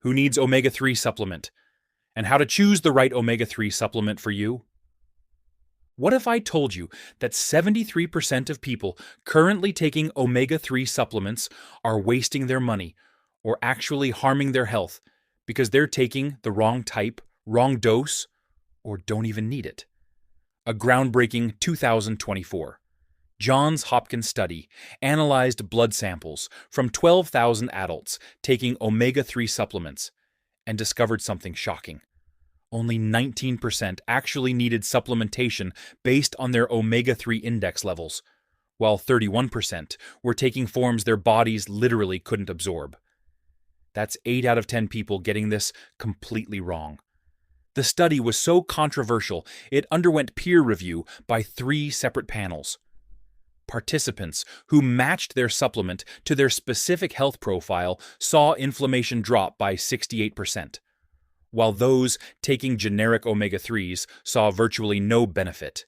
who needs omega-3 supplement, and how to choose the right omega-3 supplement for you. What if I told you that 73% of people currently taking omega-3 supplements are wasting their money or actually harming their health because they're taking the wrong type, wrong dose, or don't even need it? A groundbreaking 2024 Johns Hopkins study analyzed blood samples from 12,000 adults taking omega-3 supplements and discovered something shocking. Only 19% actually needed supplementation based on their omega-3 index levels, while 31% were taking forms their bodies literally couldn't absorb. That's 8 out of 10 people getting this completely wrong. The study was so controversial, it underwent peer review by 3 separate panels. Participants who matched their supplement to their specific health profile saw inflammation drop by 68%, while those taking generic omega-3s saw virtually no benefit.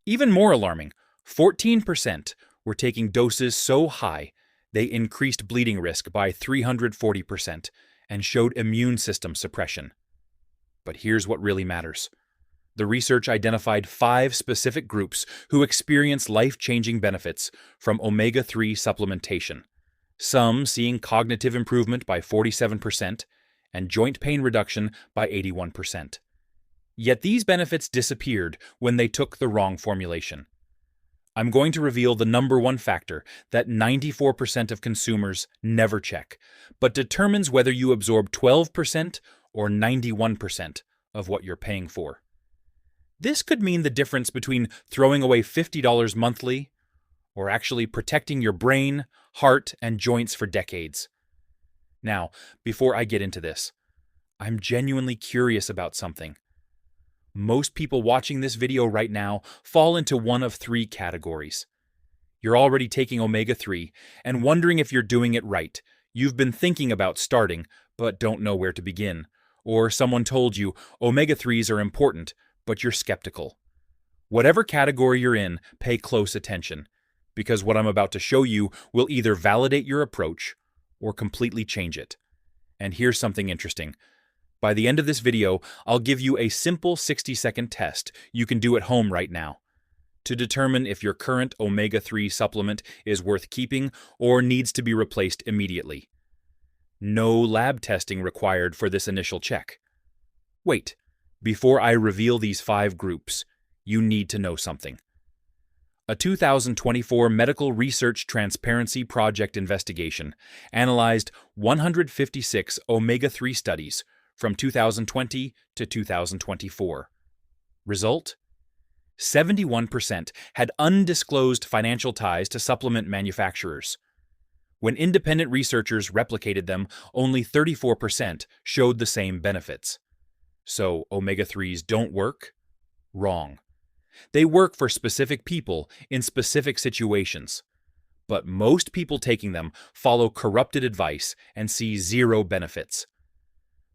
Even more alarming, 14% were taking doses so high they increased bleeding risk by 340% and showed immune system suppression. But here's what really matters. The research identified 5 specific groups who experience life-changing benefits from omega-3 supplementation, some seeing cognitive improvement by 47% and joint pain reduction by 81%. Yet these benefits disappeared when they took the wrong formulation. I'm going to reveal the number one factor that 94% of consumers never check, but determines whether you absorb 12% or 91% of what you're paying for. This could mean the difference between throwing away $50 monthly or actually protecting your brain, heart, and joints for decades. Now, before I get into this, I'm genuinely curious about something. Most people watching this video right now fall into one of 3 categories. You're already taking omega-3 and wondering if you're doing it right. You've been thinking about starting, but don't know where to begin. Or someone told you omega-3s are important, but you're skeptical. Whatever category you're in, pay close attention, because what I'm about to show you will either validate your approach or completely change it. And here's something interesting. By the end of this video, I'll give you a simple 60-second test you can do at home right now to determine if your current omega-3 supplement is worth keeping or needs to be replaced immediately. No lab testing required for this initial check. Wait. Before I reveal these 5 groups, you need to know something. A 2024 Medical Research Transparency Project investigation analyzed 156 omega-3 studies from 2020 to 2024. Result? 71% had undisclosed financial ties to supplement manufacturers. When independent researchers replicated them, only 34% showed the same benefits. So omega-3s don't work? Wrong. They work for specific people in specific situations. But most people taking them follow corrupted advice and see 0 benefits.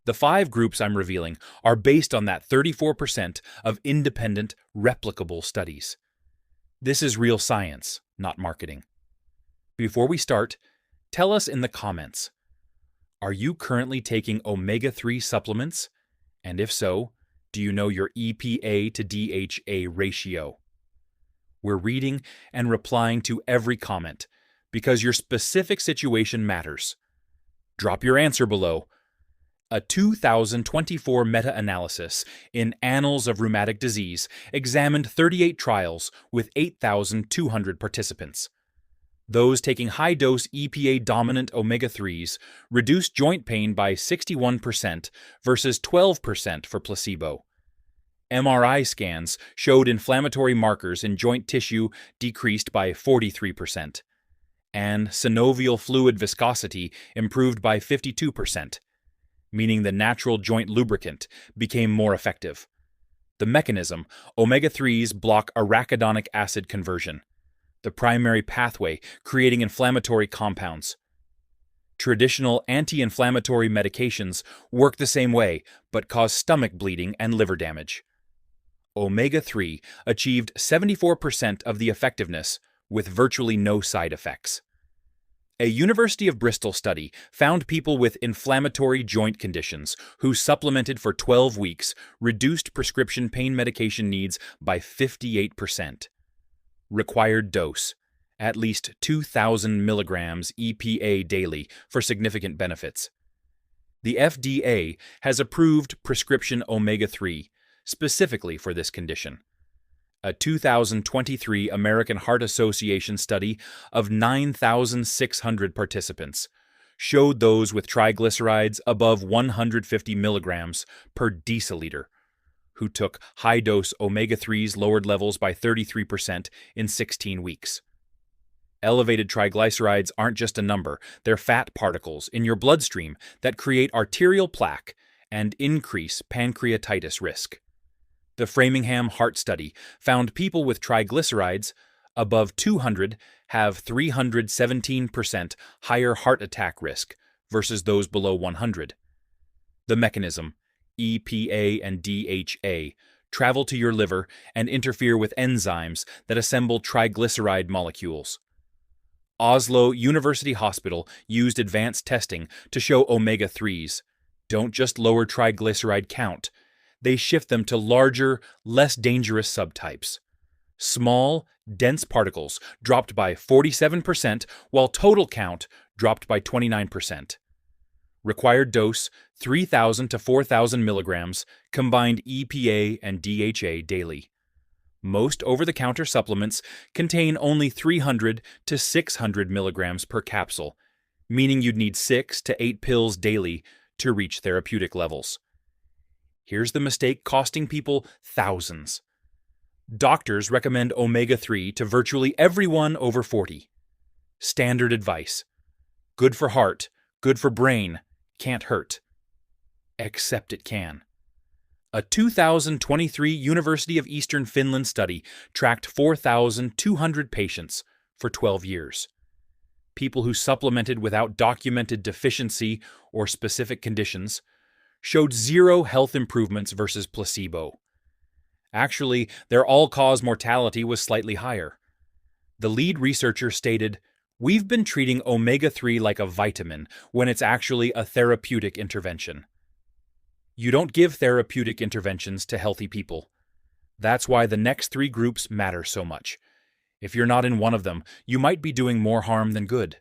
The 5 groups I'm revealing are based on that 34% of independent, replicable studies. This is real science, not marketing. Before we start, tell us in the comments, are you currently taking omega-3 supplements? And if so, do you know your EPA to DHA ratio? We're reading and replying to every comment because your specific situation matters. Drop your answer below. A 2024 meta-analysis in Annals of Rheumatic Disease examined 38 trials with 8,200 participants. Those taking high-dose EPA-dominant omega-3s reduced joint pain by 61% versus 12% for placebo. MRI scans showed inflammatory markers in joint tissue decreased by 43%, and synovial fluid viscosity improved by 52%, meaning the natural joint lubricant became more effective. The mechanism, omega-3s block arachidonic acid conversion, the primary pathway creating inflammatory compounds. Traditional anti-inflammatory medications work the same way, but cause stomach bleeding and liver damage. Omega-3 achieved 74% of the effectiveness with virtually no side effects. A University of Bristol study found people with inflammatory joint conditions who supplemented for 12 weeks reduced prescription pain medication needs by 58%. Required dose: at least 2,000 milligrams EPA daily for significant benefits. The FDA has approved prescription omega-3 specifically for this condition. A 2023 American Heart Association study of 9,600 participants showed those with triglycerides above 150 milligrams per deciliter who took high-dose omega-3s lowered levels by 33% in 16 weeks. Elevated triglycerides aren't just a number, they're fat particles in your bloodstream that create arterial plaque and increase pancreatitis risk. The Framingham Heart Study found people with triglycerides above 200 have 317% higher heart attack risk versus those below 100. The mechanism: EPA and DHA travel to your liver and interfere with enzymes that assemble triglyceride molecules. Oslo University Hospital used advanced testing to show omega-3s don't just lower triglyceride count, they shift them to larger, less dangerous subtypes. Small, dense particles dropped by 47%, while total count dropped by 29%. Required dose: 3,000 to 4,000 milligrams, combined EPA and DHA daily. Most over-the-counter supplements contain only 300 to 600 milligrams per capsule, meaning you'd need 6 to 8 pills daily to reach therapeutic levels. Here's the mistake costing people thousands. Doctors recommend omega-3 to virtually everyone over 40. Standard advice: good for heart, good for brain, can't hurt. Except it can. A 2023 University of Eastern Finland study tracked 4,200 patients for 12 years. People who supplemented without documented deficiency or specific conditions showed zero health improvements versus placebo. Actually, their all-cause mortality was slightly higher. The lead researcher stated, "We've been treating omega-3 like a vitamin when it's actually a therapeutic intervention." You don't give therapeutic interventions to healthy people. That's why the next 3 groups matter so much. If you're not in one of them, you might be doing more harm than good.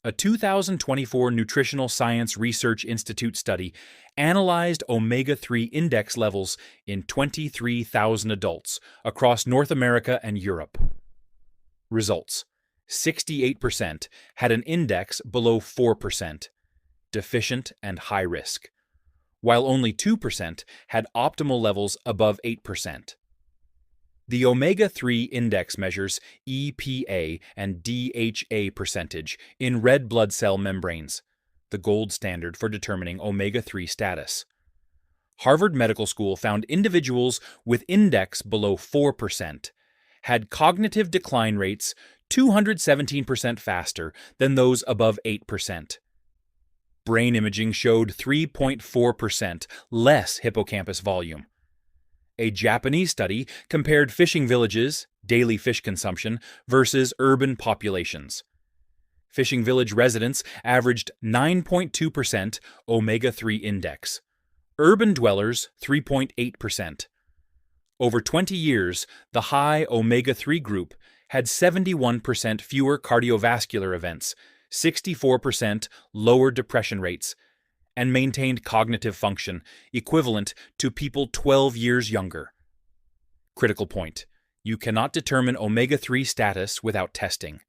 A 2024 Nutritional Science Research Institute study analyzed omega-3 index levels in 23,000 adults across North America and Europe. Results: 68% had an index below 4%, deficient and high risk, while only 2% had optimal levels above 8%. The omega-3 index measures EPA and DHA percentage in red blood cell membranes, the gold standard for determining omega-3 status. Harvard Medical School found individuals with index below 4% had cognitive decline rates 217% faster than those above 8%. Brain imaging showed 3.4% less hippocampus volume. A Japanese study compared fishing villages, daily fish consumption, versus urban populations. Fishing village residents averaged 9.2% omega-3 index. Urban dwellers, 3.8%. Over 20 years, the high omega-3 group had 71% fewer cardiovascular events, 64% lower depression rates, and maintained cognitive function equivalent to people 12 years younger. Critical point: you cannot determine omega-3 status without testing.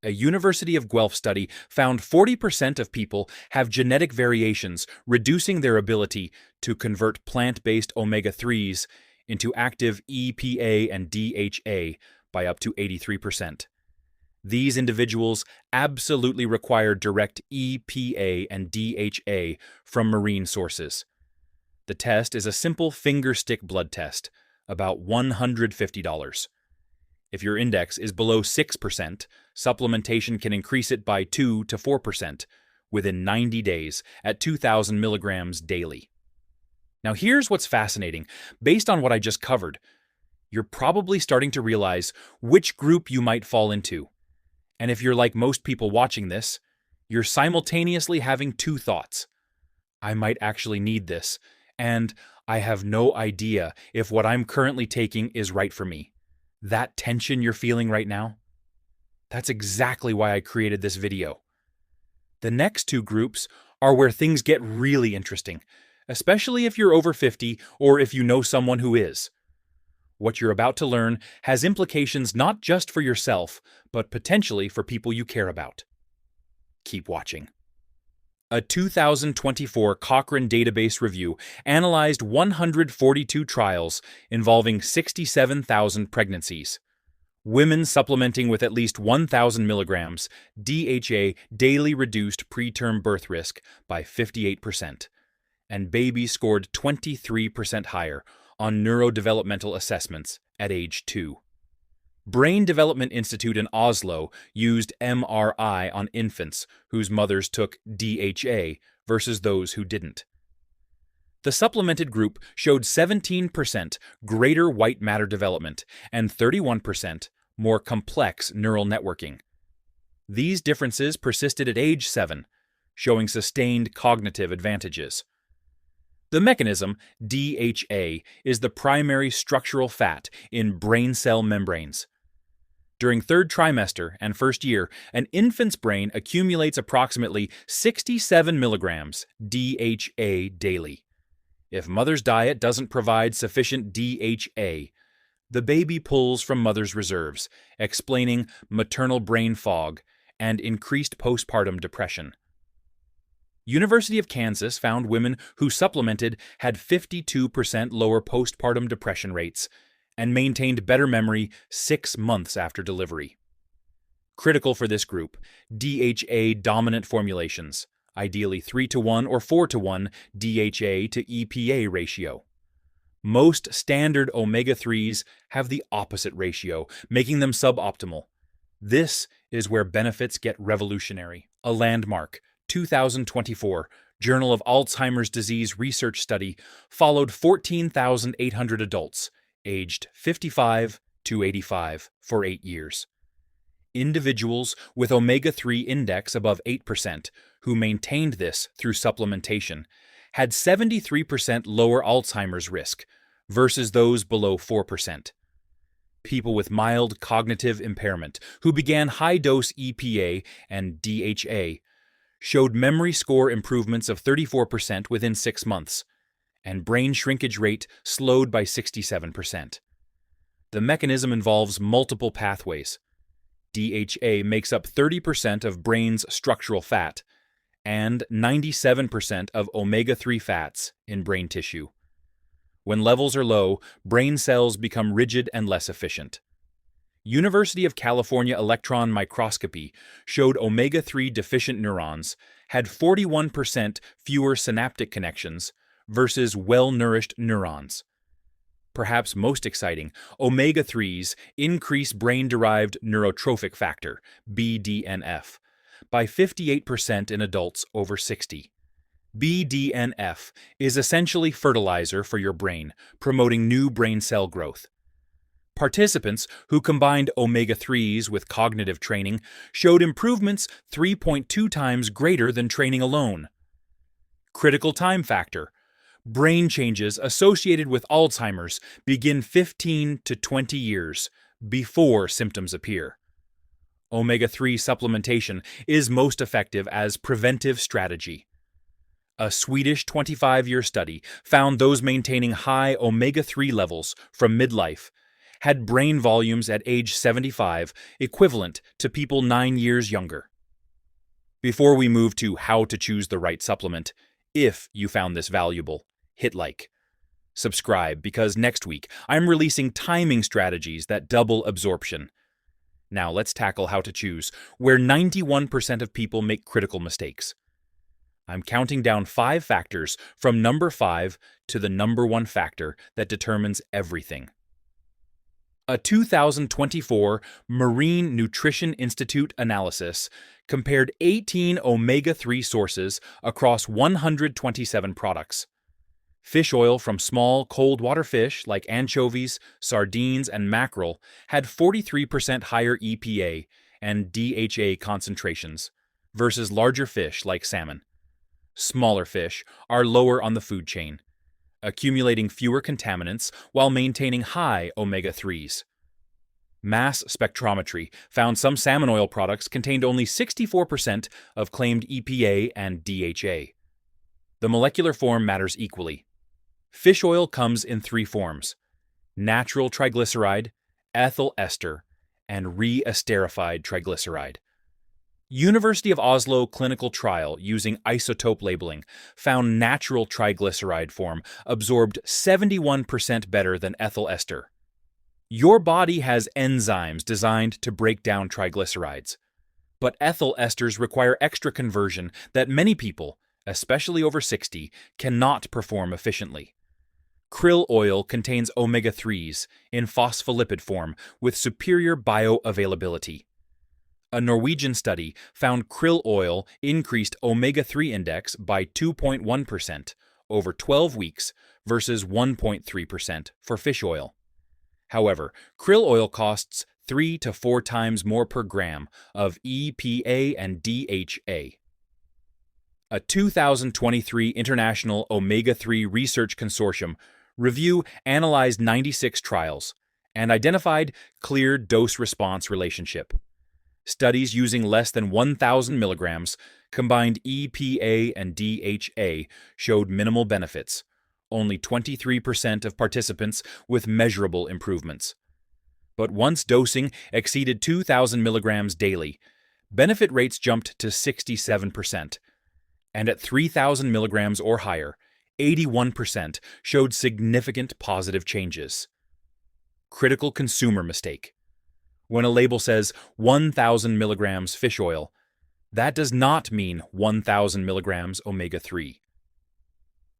A University of Guelph study found 40% of people have genetic variations reducing their ability to convert plant-based omega-3s into active EPA and DHA by up to 83%. These individuals absolutely require direct EPA and DHA from marine sources. The test is a simple finger-stick blood test, about $150. If your index is below 6%, supplementation can increase it by 2 to 4% within 90 days at 2,000 milligrams daily. Now here's what's fascinating. Based on what I just covered, you're probably starting to realize which group you might fall into. And if you're like most people watching this, you're simultaneously having two thoughts. I might actually need this, and I have no idea if what I'm currently taking is right for me. That tension you're feeling right now? That's exactly why I created this video. The next two groups are where things get really interesting, especially if you're over 50 or if you know someone who is. What you're about to learn has implications not just for yourself, but potentially for people you care about. Keep watching. A 2024 Cochrane database review analyzed 142 trials involving 67,000 pregnancies. Women supplementing with at least 1,000 milligrams DHA daily reduced preterm birth risk by 58%, and babies scored 23% higher on neurodevelopmental assessments at age 2. Brain Development Institute in Oslo used MRI on infants whose mothers took DHA versus those who didn't. The supplemented group showed 17% greater white matter development and 31% more complex neural networking. These differences persisted at age 7, showing sustained cognitive advantages. The mechanism, DHA, is the primary structural fat in brain cell membranes. During third trimester and first year, an infant's brain accumulates approximately 67 milligrams DHA daily. If mother's diet doesn't provide sufficient DHA, the baby pulls from mother's reserves, explaining maternal brain fog and increased postpartum depression. University of Kansas found women who supplemented had 52% lower postpartum depression rates and maintained better memory 6 months after delivery. Critical for this group, DHA-dominant formulations, ideally 3:1 or 4:1 DHA to EPA ratio. Most standard omega-3s have the opposite ratio, making them suboptimal. This is where benefits get revolutionary. A landmark 2024 Journal of Alzheimer's Disease Research study followed 14,800 adults aged 55 to 85 for 8 years. Individuals with omega-3 index above 8%, who maintained this through supplementation, had 73% lower Alzheimer's risk versus those below 4%. People with mild cognitive impairment who began high-dose EPA and DHA showed memory score improvements of 34% within 6 months, and brain shrinkage rate slowed by 67%. The mechanism involves multiple pathways. DHA makes up 30% of brain's structural fat and 97% of omega-3 fats in brain tissue. When levels are low, brain cells become rigid and less efficient. University of California electron microscopy showed omega-3 deficient neurons had 41% fewer synaptic connections versus well-nourished neurons. Perhaps most exciting, omega-3s increase brain-derived neurotrophic factor, BDNF, by 58% in adults over 60. BDNF is essentially fertilizer for your brain, promoting new brain cell growth. Participants who combined omega-3s with cognitive training showed improvements 3.2 times greater than training alone. Critical time factor. Brain changes associated with Alzheimer's begin 15 to 20 years before symptoms appear. Omega-3 supplementation is most effective as preventive strategy. A Swedish 25-year study found those maintaining high omega-3 levels from midlife had brain volumes at age 75 equivalent to people 9 years younger. Before we move to how to choose the right supplement, if you found this valuable, hit like. Subscribe because next week I'm releasing timing strategies that double absorption. Now let's tackle how to choose, where 91% of people make critical mistakes. I'm counting down 5 factors from number 5 to the number 1 factor that determines everything. A 2024 Marine Nutrition Institute analysis compared 18 omega-3 sources across 127 products. Fish oil from small cold water fish like anchovies, sardines, and mackerel had 43% higher EPA and DHA concentrations versus larger fish like salmon. Smaller fish are lower on the food chain, accumulating fewer contaminants while maintaining high omega-3s. Mass spectrometry found some salmon oil products contained only 64% of claimed EPA and DHA. The molecular form matters equally. Fish oil comes in three forms: natural triglyceride, ethyl ester, and re-esterified triglyceride. University of Oslo clinical trial using isotope labeling found natural triglyceride form absorbed 71% better than ethyl ester. Your body has enzymes designed to break down triglycerides, but ethyl esters require extra conversion that many people, especially over 60, cannot perform efficiently. Krill oil contains omega-3s in phospholipid form with superior bioavailability. A Norwegian study found krill oil increased omega-3 index by 2.1% over 12 weeks versus 1.3% for fish oil. However, krill oil costs 3 to 4 times more per gram of EPA and DHA. A 2023 International Omega-3 Research Consortium review analyzed 96 trials and identified clear dose-response relationship. Studies using less than 1,000 milligrams combined EPA and DHA showed minimal benefits, only 23% of participants with measurable improvements. But once dosing exceeded 2,000 milligrams daily, benefit rates jumped to 67%, and at 3,000 milligrams or higher, 81% showed significant positive changes. Critical consumer mistake. When a label says 1,000 milligrams fish oil, that does not mean 1,000 milligrams omega-3.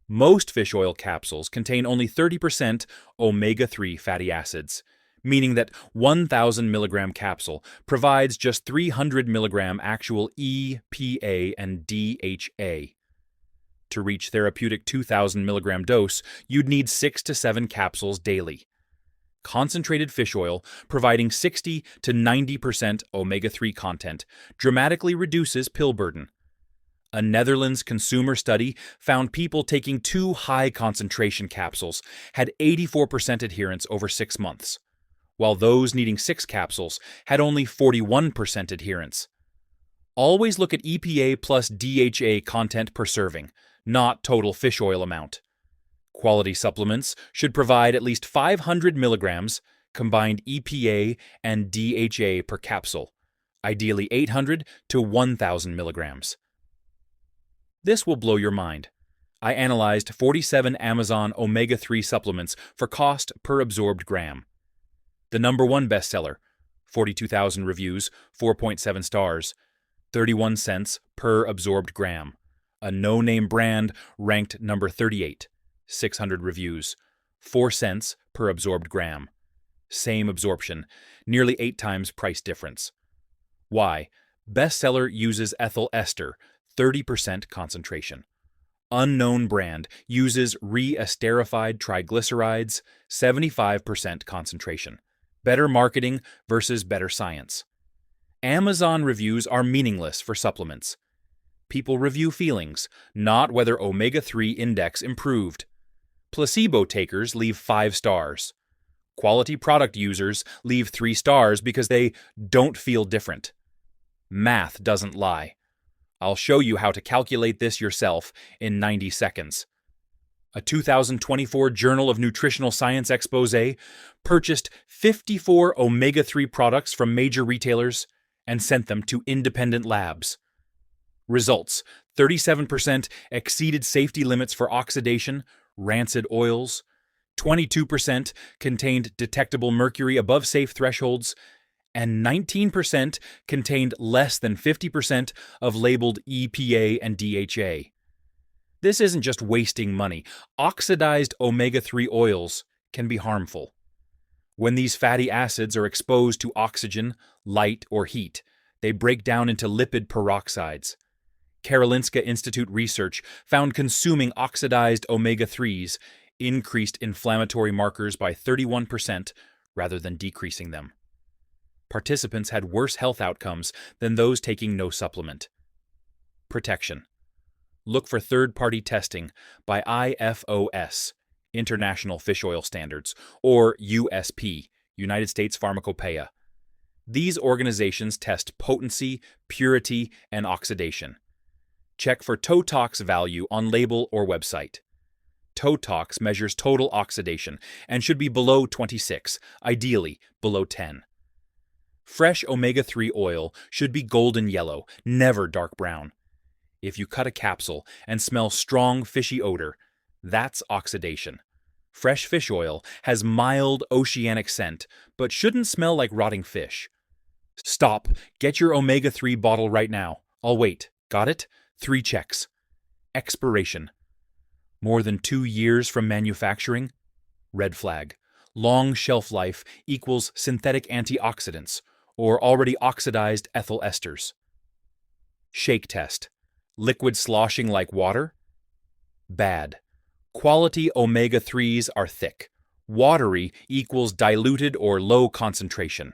Most fish oil capsules contain only 30% omega-3 fatty acids, meaning that 1,000 milligram capsule provides just 300 milligram actual EPA and DHA. To reach therapeutic 2,000 milligram dose, you'd need 6 to 7 capsules daily. Concentrated fish oil, providing 60 to 90% omega-3 content, dramatically reduces pill burden. A Netherlands consumer study found people taking 2 high-concentration capsules had 84% adherence over 6 months, while those needing 6 capsules had only 41% adherence. Always look at EPA plus DHA content per serving, not total fish oil amount. Quality supplements should provide at least 500 milligrams combined EPA and DHA per capsule, ideally 800 to 1,000 milligrams. This will blow your mind. I analyzed 47 Amazon omega-3 supplements for cost per absorbed gram. The #1 bestseller, 42,000 reviews, 4.7 stars, 31 cents per absorbed gram. A no-name brand ranked number 38, 600 reviews, 4 cents per absorbed gram. Same absorption, nearly 8 times price difference. Why? Bestseller uses ethyl ester, 30% concentration. Unknown brand uses re-esterified triglycerides, 75% concentration. Better marketing versus better science. Amazon reviews are meaningless for supplements. People review feelings, not whether omega-3 index improved. Placebo takers leave 5 stars. Quality product users leave 3 stars because they don't feel different. Math doesn't lie. I'll show you how to calculate this yourself in 90 seconds. A 2024 Journal of Nutritional Science expose purchased 54 omega-3 products from major retailers and sent them to independent labs. Results: 37% exceeded safety limits for oxidation, rancid oils, 22% contained detectable mercury above safe thresholds, and 19% contained less than 50% of labeled EPA and DHA. This isn't just wasting money. Oxidized omega-3 oils can be harmful. When these fatty acids are exposed to oxygen, light, or heat, they break down into lipid peroxides. Karolinska Institute research found consuming oxidized omega-3s increased inflammatory markers by 31% rather than decreasing them. Participants had worse health outcomes than those taking no supplement. Protection. Look for third-party testing by IFOS, International Fish Oil Standards, or USP, United States Pharmacopeia. These organizations test potency, purity, and oxidation. Check for TOTOX value on label or website. TOTOX measures total oxidation and should be below 26, ideally below 10. Fresh omega-3 oil should be golden yellow, never dark brown. If you cut a capsule and smell strong fishy odor, that's oxidation. Fresh fish oil has mild oceanic scent, but shouldn't smell like rotting fish. Stop. Get your omega-3 bottle right now. I'll wait. Got it? 3 checks. Expiration. More than 2 years from manufacturing? Red flag. Long shelf life equals synthetic antioxidants or already oxidized ethyl esters. Shake test. Liquid sloshing like water? Bad. Quality omega-3s are thick. Watery equals diluted or low concentration.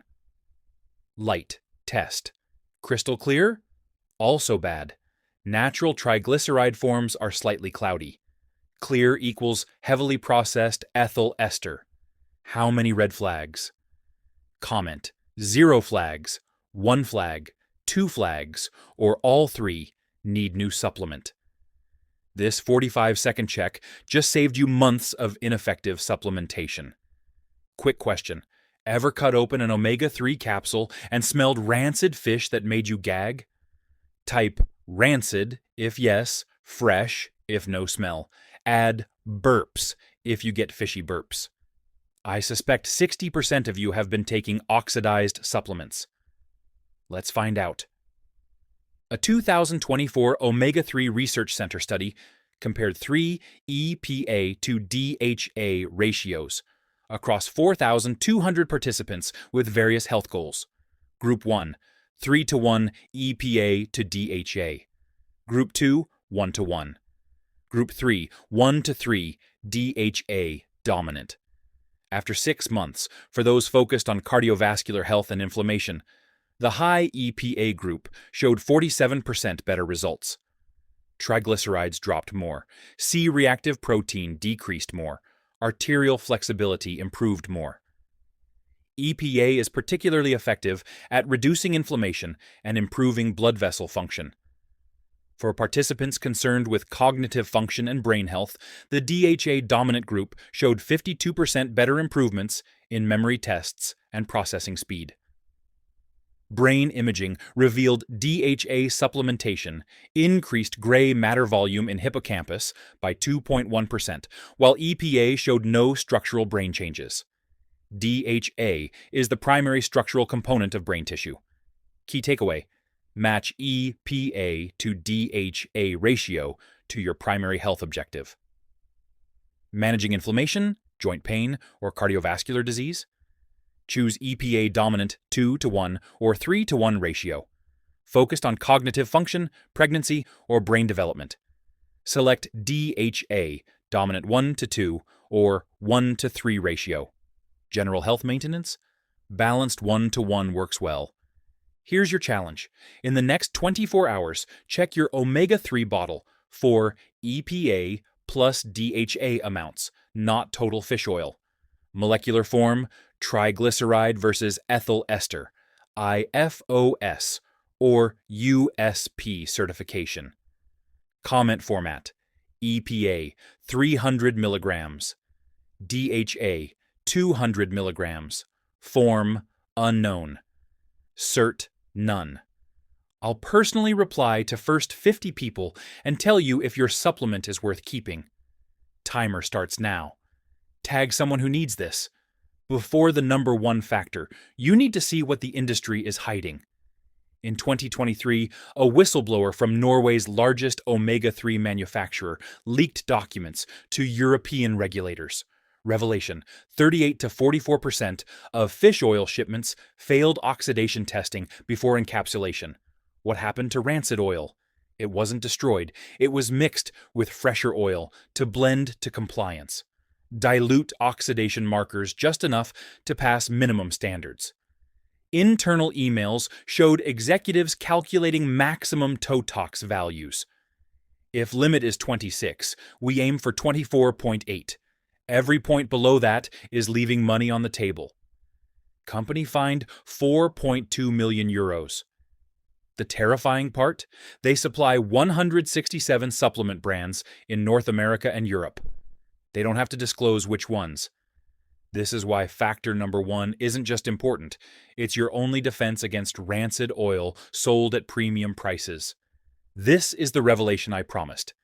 Light test. Crystal clear? Also bad. Natural triglyceride forms are slightly cloudy. Clear equals heavily processed ethyl ester. How many red flags? Comment. 0 flags, 1 flag, 2 flags, or all 3 need new supplement. This 45-second check just saved you months of ineffective supplementation. Quick question. Ever cut open an omega-3 capsule and smelled rancid fish that made you gag? Type rancid if yes, fresh if no smell. Add burps if you get fishy burps. I suspect 60% of you have been taking oxidized supplements. Let's find out. A 2024 Omega-3 Research Center study compared 3 EPA to DHA ratios across 4,200 participants with various health goals. Group 1, 3:1 EPA to DHA. Group 2, 1:1. Group 3, 1:3 DHA-dominant. After 6 months, for those focused on cardiovascular health and inflammation, the high EPA group showed 47% better results. Triglycerides dropped more, C-reactive protein decreased more, arterial flexibility improved more. EPA is particularly effective at reducing inflammation and improving blood vessel function. For participants concerned with cognitive function and brain health, the DHA-dominant group showed 52% better improvements in memory tests and processing speed. Brain imaging revealed DHA supplementation increased gray matter volume in hippocampus by 2.1%, while EPA showed no structural brain changes. DHA is the primary structural component of brain tissue. Key takeaway: match EPA to DHA ratio to your primary health objective. Managing inflammation, joint pain, or cardiovascular disease? Choose EPA-dominant 2:1 or 3:1 ratio. Focused on cognitive function, pregnancy, or brain development. Select DHA-dominant 1:2 or 1:3 ratio. General health maintenance? Balanced 1:1 works well. Here's your challenge. In the next 24 hours, check your omega-3 bottle for EPA plus DHA amounts, not total fish oil. Molecular form, triglyceride versus ethyl ester, IFOS, or USP certification. Comment format, EPA 300 milligrams, DHA 200 milligrams, form unknown, cert none. I'll personally reply to first 50 people and tell you if your supplement is worth keeping. Timer starts now. Tag someone who needs this. Before the number 1 factor, you need to see what the industry is hiding. In 2023, a whistleblower from Norway's largest omega-3 manufacturer leaked documents to European regulators. Revelation: 38 to 44% of fish oil shipments failed oxidation testing before encapsulation. What happened to rancid oil? It wasn't destroyed. It was mixed with fresher oil to blend to compliance. Dilute oxidation markers just enough to pass minimum standards. Internal emails showed executives calculating maximum TOTOX values. If limit is 26, we aim for 24.8. Every point below that is leaving money on the table. Company fined 4.2 million euros. The terrifying part? They supply 167 supplement brands in North America and Europe. They don't have to disclose which ones. This is why factor number 1 isn't just important, it's your only defense against rancid oil sold at premium prices. This is the revelation I promised.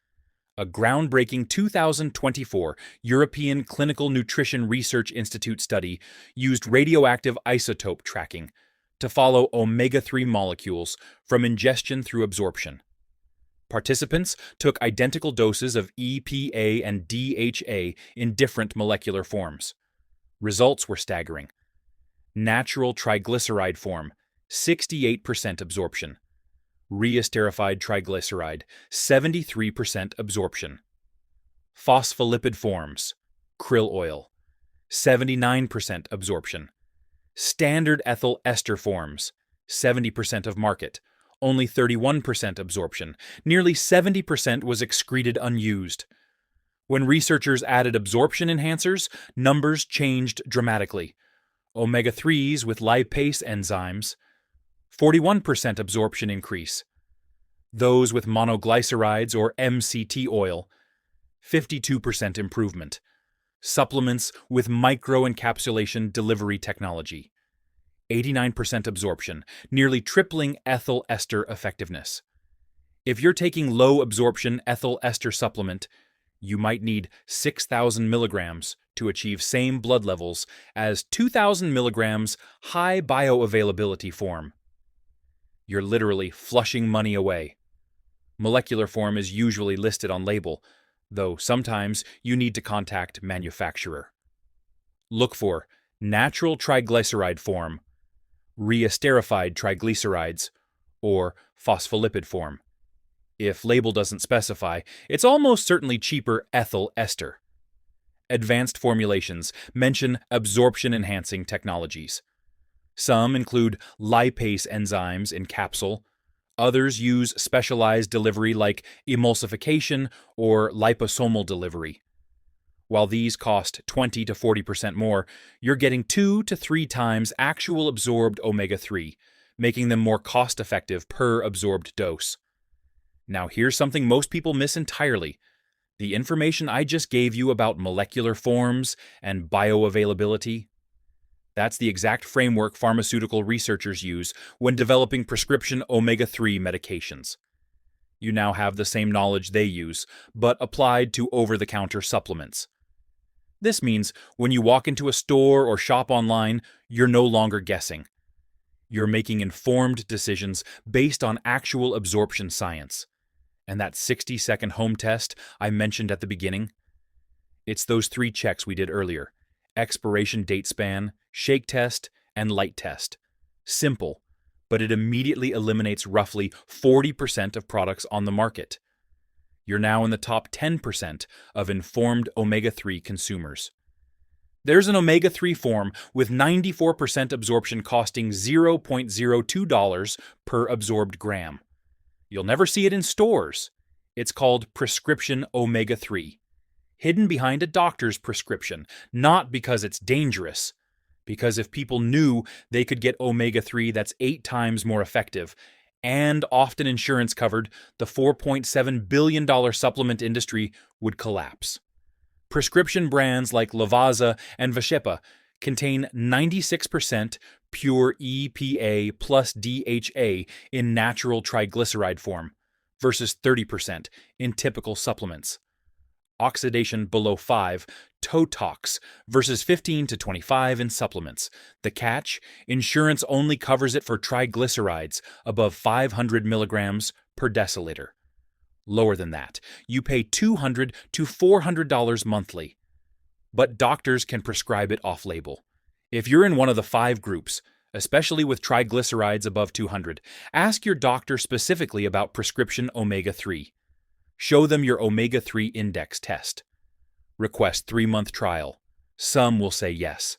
A groundbreaking 2024 European Clinical Nutrition Research Institute study used radioactive isotope tracking to follow omega-3 molecules from ingestion through absorption. Participants took identical doses of EPA and DHA in different molecular forms. Results were staggering. Natural triglyceride form, 68% absorption. Reesterified triglyceride, 73% absorption. Phospholipid forms, krill oil, 79% absorption. Standard ethyl ester forms, 70% of market, only 31% absorption. Nearly 70% was excreted unused. When researchers added absorption enhancers, numbers changed dramatically. Omega-3s with lipase enzymes, 41% absorption increase. Those with monoglycerides or MCT oil, 52% improvement. Supplements with microencapsulation delivery technology, 89% absorption, nearly tripling ethyl ester effectiveness. If you're taking low absorption ethyl ester supplement, you might need 6,000 milligrams to achieve same blood levels as 2,000 milligrams high bioavailability form. You're literally flushing money away. Molecular form is usually listed on label, though sometimes you need to contact manufacturer. Look for natural triglyceride form, reesterified triglycerides, or phospholipid form. If label doesn't specify, it's almost certainly cheaper ethyl ester. Advanced formulations mention absorption-enhancing technologies. Some include lipase enzymes in capsule. Others use specialized delivery like emulsification or liposomal delivery. While these cost 20 to 40% more, you're getting 2 to 3 times actual absorbed omega-3, making them more cost-effective per absorbed dose. Now here's something most people miss entirely. The information I just gave you about molecular forms and bioavailability, that's the exact framework pharmaceutical researchers use when developing prescription omega-3 medications. You now have the same knowledge they use, but applied to over-the-counter supplements. This means when you walk into a store or shop online, you're no longer guessing. You're making informed decisions based on actual absorption science. And that 60-second home test I mentioned at the beginning? It's those 3 checks we did earlier: expiration date span, shake test, and light test. Simple, but it immediately eliminates roughly 40% of products on the market. You're now in the top 10% of informed omega-3 consumers. There's an omega-3 form with 94% absorption costing $0.02 per absorbed gram. You'll never see it in stores. It's called prescription omega-3, hidden behind a doctor's prescription, not because it's dangerous, because if people knew they could get omega-3 that's 8 times more effective, and often insurance covered, the $4.7 billion supplement industry would collapse. Prescription brands like Lavazza and Vascepa contain 96% pure EPA plus DHA in natural triglyceride form versus 30% in typical supplements. Oxidation below 5, TOTOX, versus 15 to 25 in supplements. The catch? Insurance only covers it for triglycerides above 500 milligrams per deciliter. Lower than that, you pay $200 to $400 monthly. But doctors can prescribe it off-label. If you're in one of the 5 groups, especially with triglycerides above 200, ask your doctor specifically about prescription omega-3. Show them your omega-3 index test. Request 3-month trial. Some will say yes.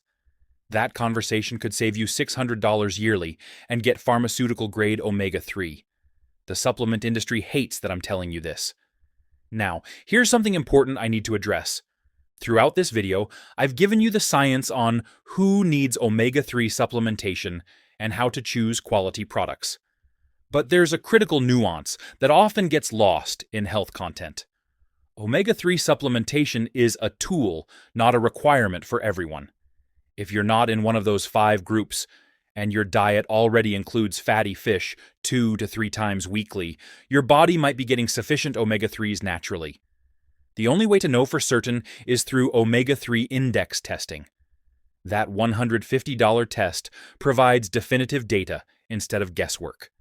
That conversation could save you $600 yearly and get pharmaceutical-grade omega-3. The supplement industry hates that I'm telling you this. Now, here's something important I need to address. Throughout this video, I've given you the science on who needs omega-3 supplementation and how to choose quality products. But there's a critical nuance that often gets lost in health content. Omega-3 supplementation is a tool, not a requirement for everyone. If you're not in one of those 5 groups, and your diet already includes fatty fish 2 to 3 times weekly, your body might be getting sufficient omega-3s naturally. The only way to know for certain is through omega-3 index testing. That $150 test provides definitive data instead of guesswork.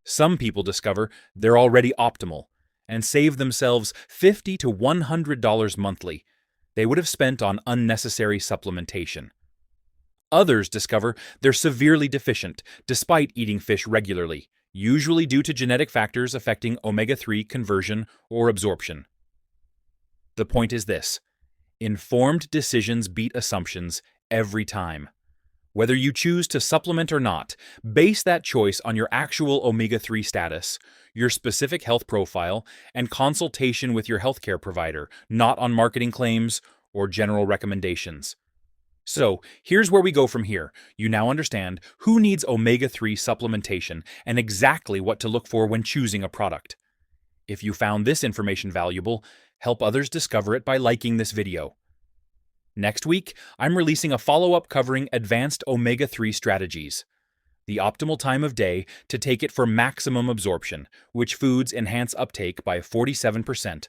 Some people discover they're already optimal and save themselves $50 to $100 monthly they would have spent on unnecessary supplementation. Others discover they're severely deficient despite eating fish regularly, usually due to genetic factors affecting omega-3 conversion or absorption. The point is this: informed decisions beat assumptions every time. Whether you choose to supplement or not, base that choice on your actual omega-3 status, your specific health profile, and consultation with your healthcare provider, not on marketing claims or general recommendations. So, here's where we go from here. You now understand who needs omega-3 supplementation and exactly what to look for when choosing a product. If you found this information valuable, help others discover it by liking this video. Next week, I'm releasing a follow-up covering advanced omega-3 strategies, the optimal time of day to take it for maximum absorption, which foods enhance uptake by 47%,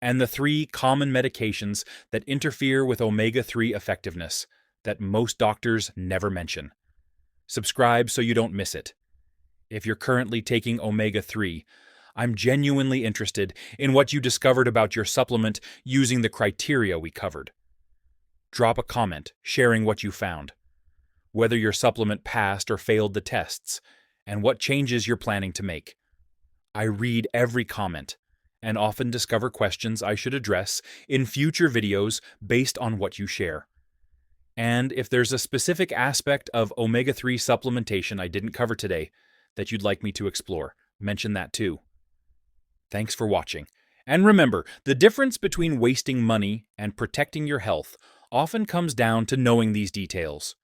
and the 3 common medications that interfere with omega-3 effectiveness that most doctors never mention. Subscribe so you don't miss it. If you're currently taking omega-3, I'm genuinely interested in what you discovered about your supplement using the criteria we covered. Drop a comment sharing what you found, whether your supplement passed or failed the tests, and what changes you're planning to make. I read every comment and often discover questions I should address in future videos based on what you share. And if there's a specific aspect of omega-3 supplementation I didn't cover today that you'd like me to explore, mention that too. Thanks for watching. And remember, the difference between wasting money and protecting your health often comes down to knowing these details.